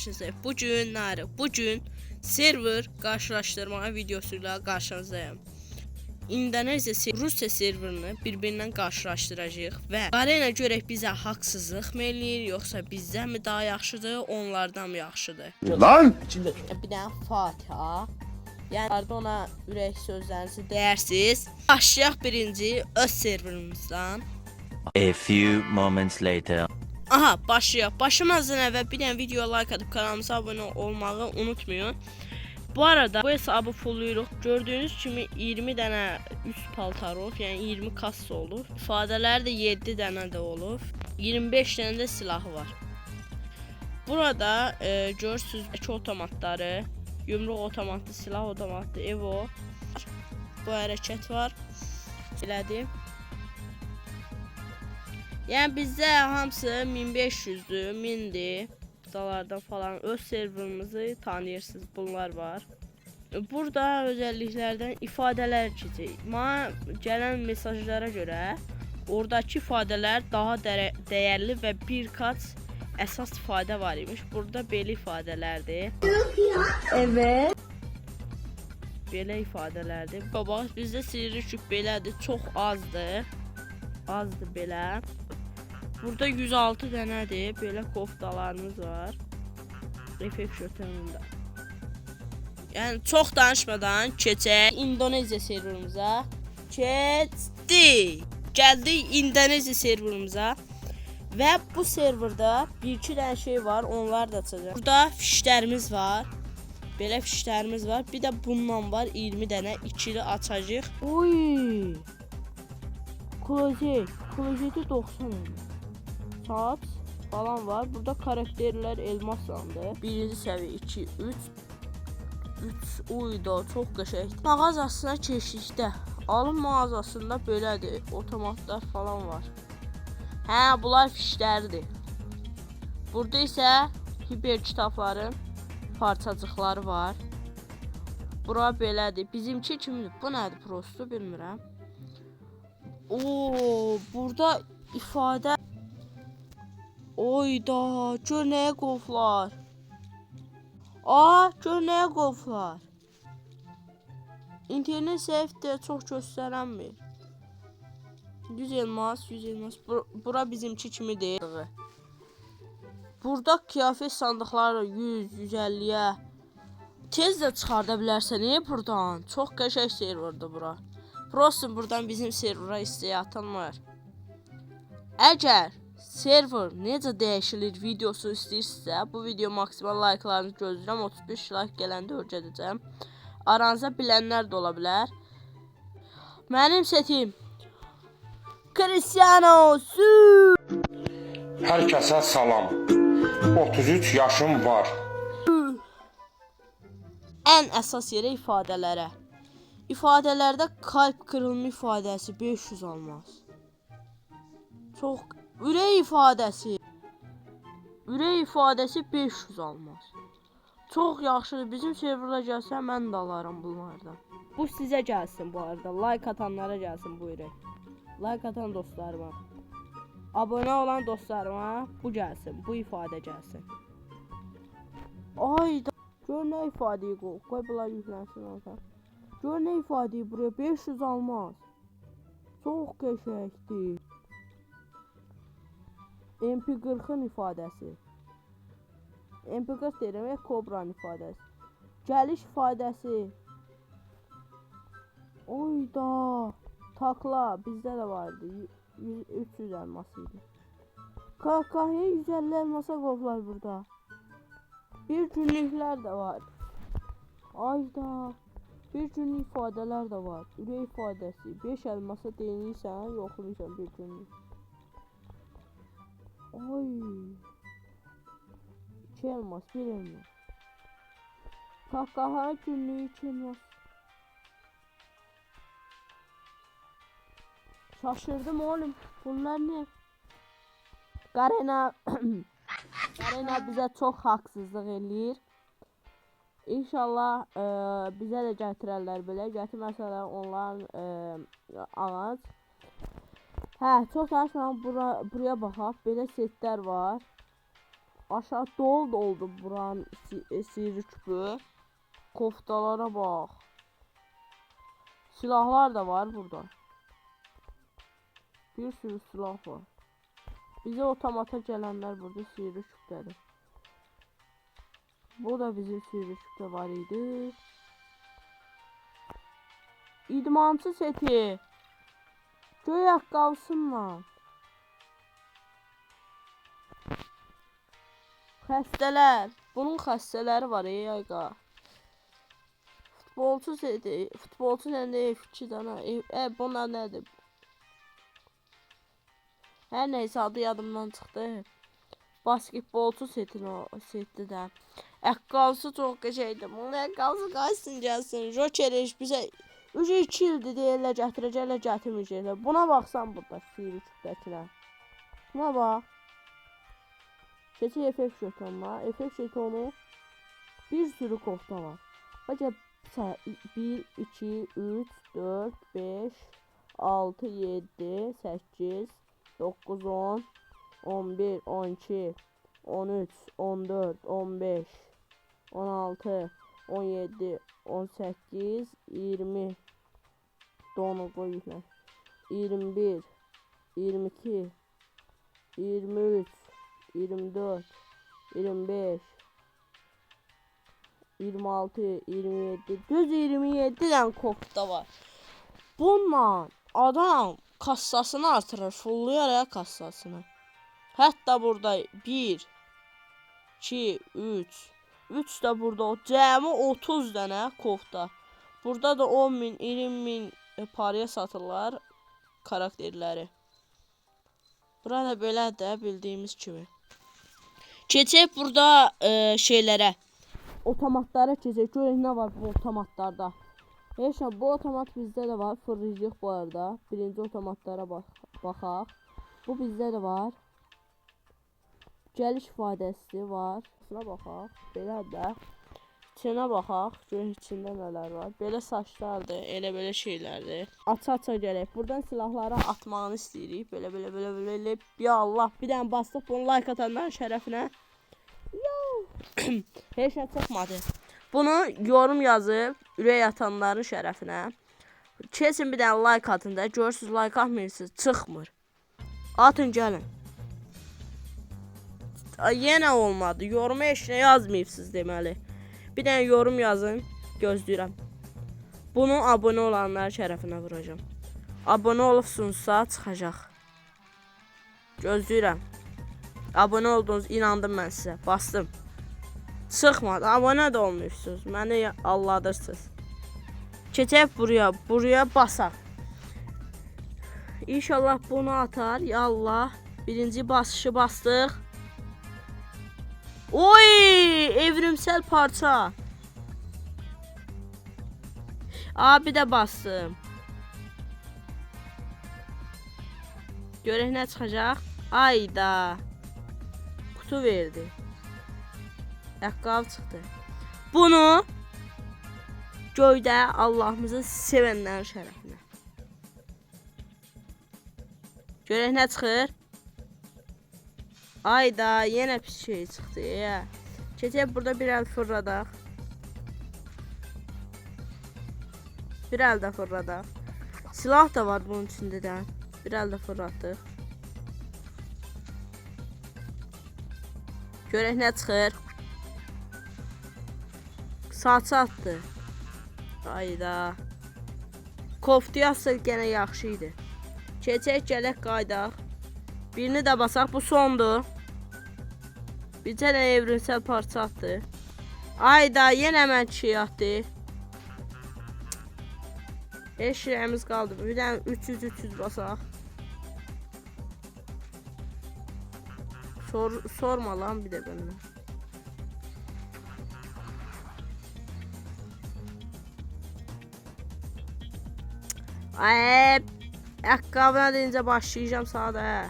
qarşınızdayım. Bugün server qarşılaşdırma videosuyla qarşınızdayım. İndoneziya Rusiya serverini bir-birindən qarşılaşdıracağıq və qarayla görək bizə haqsızlıq mı eləyir, yoxsa bizdən mi daha yaxşıdır, onlardan mı yaxşıdır? Lan! Bir dənə Fatiha. Yəni ona ürək sözlərinizi deyərsiniz. Başlayaq birinci öz serverimizdən. A few moments later. Aha, başlayaq. Başlamazdan əvvəl bir dənə videoya like atıb kanalımıza abunə olmağı unutmayın. Bu arada bu hesabı fulluyoruz. Gördüğünüz kimi 20 dənə üst paltarov, yəni 20 kassa olur. İfadələr də 7 dənə də olur. 25 dənə də silahı var. Burada görürsünüz iki otomatları, yumruq otomatı, silah otomatı, Evo. Bu hərəkət var. Elədim. Yəni bizdə hamısı 1500'dür, 1000'dir. Dalardan falan öz serverimizi tanıyırsınız. Bunlar var. Burada özelliklerden ifadələr keçir. Mənə gələn mesajlara görə oradakı ifadələr daha dəyərli və bir kaç əsas ifadə var imiş. Burada belə ifadələrdir. Evet. Belə ifadələrdir. Bax bizdə sirri küp belədir, çox azdır. Azdır belə. Burada 106 dənədir. Belə koftalarımız var. Efekt şötənində. Yəni çox danışmadan keçək İndoneziya serverimize. Gəldik İndoneziya serverimize. Və bu serverda bir-iki dənə şey var. Onlar da açacaq. Burada fişlərimiz var. Belə fişlərimiz var. Bir də bundan var 20 dənə ikili açacağıq. Oy! Klozeti 90 dənə. Saat falan var. Burada karakterler elmaslandı. Birinci seviye 2, 3 uyda çok qəşəngdir. Mağazasına keçdikdə alım mağazasında belədir. Otomatlar falan var. Hə, bunlar fişlərdir. Burada isə hiper kitabların parçacıqları var. Bura belədir. Bizimki kimdir? Bu nədir prosto bilmirəm. Oo, burada ifadə. Oyda, gör nəyə qoflar. Gör nəyə qoflar. İnternet səhifdə çox göstərənmir. 100 elmas. Bura bizimki kimi deyil. Burada kıyafet sandıqları 100-150'yə. Tez də çıxarda bilərsən buradan. Çox qəşəng serverdir bura. Prosto buradan bizim servera istəyə atanlar. Əgər server necə dəyişilir videosu istəyirsə, bu video maksimal like'larınızı gözləyirəm. 35 like gələndə öyrədəcəm. Aranızda bilənlər də ola bilər. Mənim setim Cristiano Su. Hər kəsə salam. 33 yaşım var. Ən əsas yerə ifadələrə. İfadələrdə kalp kırılma ifadəsi 500 almaz. Çox ürək ifadəsi 500 almaz. Çox yaxşıdır. Bizim serverda gəlsə mən də alaram bunlardan. Bu sizə gəlsin bu arada. Like atanlara gəlsin bu ürək. Like atan dostlarıma. Abone olan dostlarıma bu gəlsin. Bu ifadə gəlsin. Ayda. Gör nə ifadəyi qoy. Qoy bunlar yüklənsin orada. Gör nə ifadəyi buraya 500 almaz. Çox qəşəngdir. MP40'ın ifadəsi. MP40 deyirəm, Kobra'nın ifadəsi. Gəliş ifadəsi. Oyda. Takla bizdə də vardı. 300 elması idi. KK'ya 150 elmasa qovlar burada. Bir günlüklər də var. Ayda. Bir günlük ifadələr də var. Ürək ifadəsi. 5 elmasa deyinirsən, yoxlayırsan bir günlük. Oy. 2 elmas, 1 elmas. Kahkaha günlüğü 2 elmas. Şaşırdım oğlum. Bunlar ne? Garena bizə çox haqsızlıq eləyir. İnşallah bizə də gətirərlər belə. Gətirməsələr onların ağac. Hə, çox danışmadan buraya baxaq. Belə setlər var. Aşağı doldu buranın sivri küpü. Koftalara bak. Silahlar da var burada. Bir sürü silah var. Bize otomata gelenler burada sivri küpleri. Bu da bizim sivri küpte var idi. İdmançı seti. Göy ayakkabısınla. Xəstələr. Bunun xəstələri var ayqa. Futbolçu seti. Futbolçu səndə F2 dənə. Bunlar nədir? Hər neysə adı yadımdan çıxdı. Basketbolçu setdi də. Ayaqqabısı çox qəşəngdir. Bunun ayaqqabısı qaçsın gəlsin. Joker bizə 2 ildir deyirlər gətirəcəklər, gətirməyəcəklər. Buna baxsan burada sivri küpdəkilər. Buna bax. Keçi effekt jetonu. Effekt jetonu bir sürü kofta var. Bacə 1, 2, 3, 4, 5, 6, 7, 8, 9, 10, 11, 12, 13, 14, 15, 16, 17, 18, 20, donu koyuyorlar. 21, 22, 23, 24, 25, 26, 27, düz 27 tane kofta var. Bununla adam kassasını artırır, fulluyar ya kassasını. Hatta burada 1, 2, 3, 3 de burada o cəmi 30 tane kofta. Burada da 10.000, 20.000 paraya satırlar karakterləri. Burada belə də bildiyimiz kimi. Keçək burada şeylərə. Otomatlara keçək. Görək nə var bu otomatlarda. Heç bu otomat bizdə də var. Fırlayacaq bu arada. Birinci otomatlara baxaq. Bu bizdə də var. Gəliş ifadəsi var. Şuna baxaq. Belə də. İçinə baxaq. Görək içində nələr var. Belə saçlardır. Elə belə şeylərdir. Aça gələk. Buradan silahları atmağını istəyirik. Belə. Ya Allah. Bir dənə bastıq. Bunu like atanların şərəfinə. Heç nə çıxmadı. Bunu yorum yazıb ürək atanların şərəfinə. Kesin bir dənə like atın da. Görürsünüz like atmırsınız. Çıxmır. Atın gəlin. Yenə olmadı. Yorumu heç nə yazmayıbsınız deməli. Bir dənə yorum yazın. Gözləyirəm. Bunu abunə olanların şərəfinə vuracağım. Abunə olubsunuzsa çıxacaq. Gözləyirəm. Abunə oldunuz, inandım mən sizə. Bastım. Çıxmadı. Abunə də olmuyorsunuz. Məni alladırsınız. Keçək buraya basaq. İnşallah bunu atar. Ya Allah. Birinci basışı bastıq. Oy! Evrimsel parça. Abi də bastım. Görək nə çıxacaq. Ayda. Kutu verdi. Ayaqqabı çıxdı. Bunu göydə Allah'ımızı sevənlərin şərəfinə. Görək nə çıxır. Ayda yenə pis şey çıxdı. Keçək burada bir əl fırladaq. Bir əl də fırladaq. Silah da var bunun içində də. Bir əl də fırlatdıq. Görək nə çıxır. Saçı atdı. Ayda. Koftu yazsa gene yaxşı idi. Keçək gələk qaydaq. Birini də basaq. Bu sondur. Bir tane evrimsel parça atdı. Ayda yenə mən şey atdı. Heç şeyimiz qaldı. Bir dənə 300 basaq. Sorma lan bir de benden. Ayakkabına deyince başlayacağım sağda.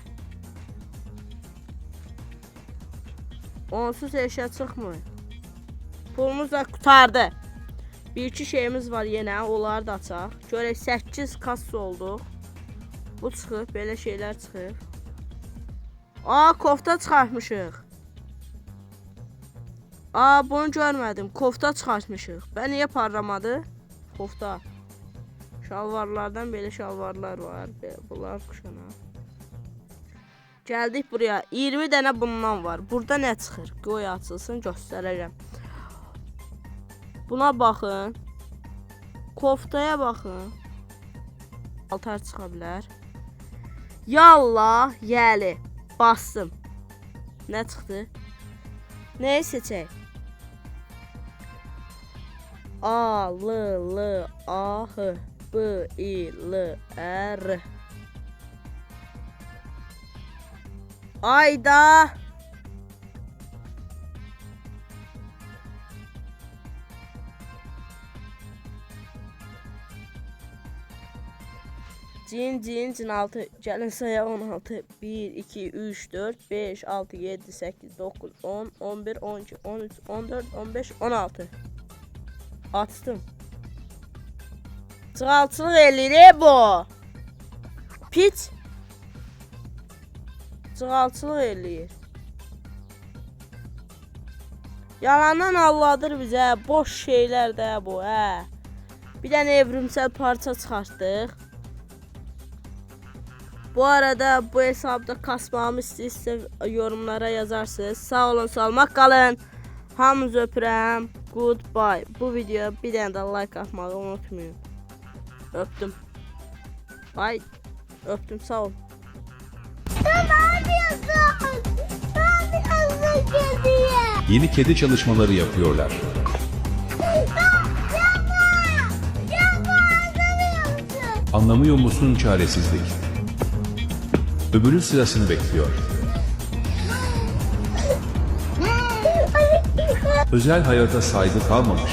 Onsuz eşya çıxmır. Pulumuz da qutardı. Bir iki şeyimiz var yenə, onları da açaq. Görək 8 kassa olduq. Bu çıxıb, belə şeylər çıxıb. Aa, kofta çıxartmışıq. Aa, bunu görmedim. Kofta çıxartmışıq. Ben niye parlamadı? Kofta. Şalvarlardan belə şalvarlar var. Bunlar kuşana. Gəldik buraya. 20 dənə bundan var. Burada nə çıxır? Qoy açılsın, göstərəcəm. Buna baxın. Koftaya baxın. Altar çıxa bilər. Yallah, yəli. Bastım. Nə çıxdı? Nəyi seçək? A, L, L, A, H, B, I, L, R. Ayda. Cin 6. Gəlin sayaq 16. 1, 2, 3, 4, 5, 6, 7, 8, 9, 10, 11, 12, 13, 14, 15, 16. Açdım. Çıxalçılıq eləyir bu. Piç. Çıxalçılıq eləyir. Yalandan alladır bizə. Boş şeylər də bu, hə. Bir dənə evrimsel parça çıxartdıq. Bu arada bu hesabda kasmamı istəyirsə yorumlara yazarsınız. Sağ olun, salmaq qalın. Hamınızı öpürəm. Goodbye. Bu videoya bir dənə də like atmağı unutmayın. Öptüm. Bye. Öptüm, sağ ol. Yeni kedi çalışmaları yapıyorlar. Anlamıyor musun çaresizlik? Öbürü sırasını bekliyor. Özel hayata saygı kalmamış.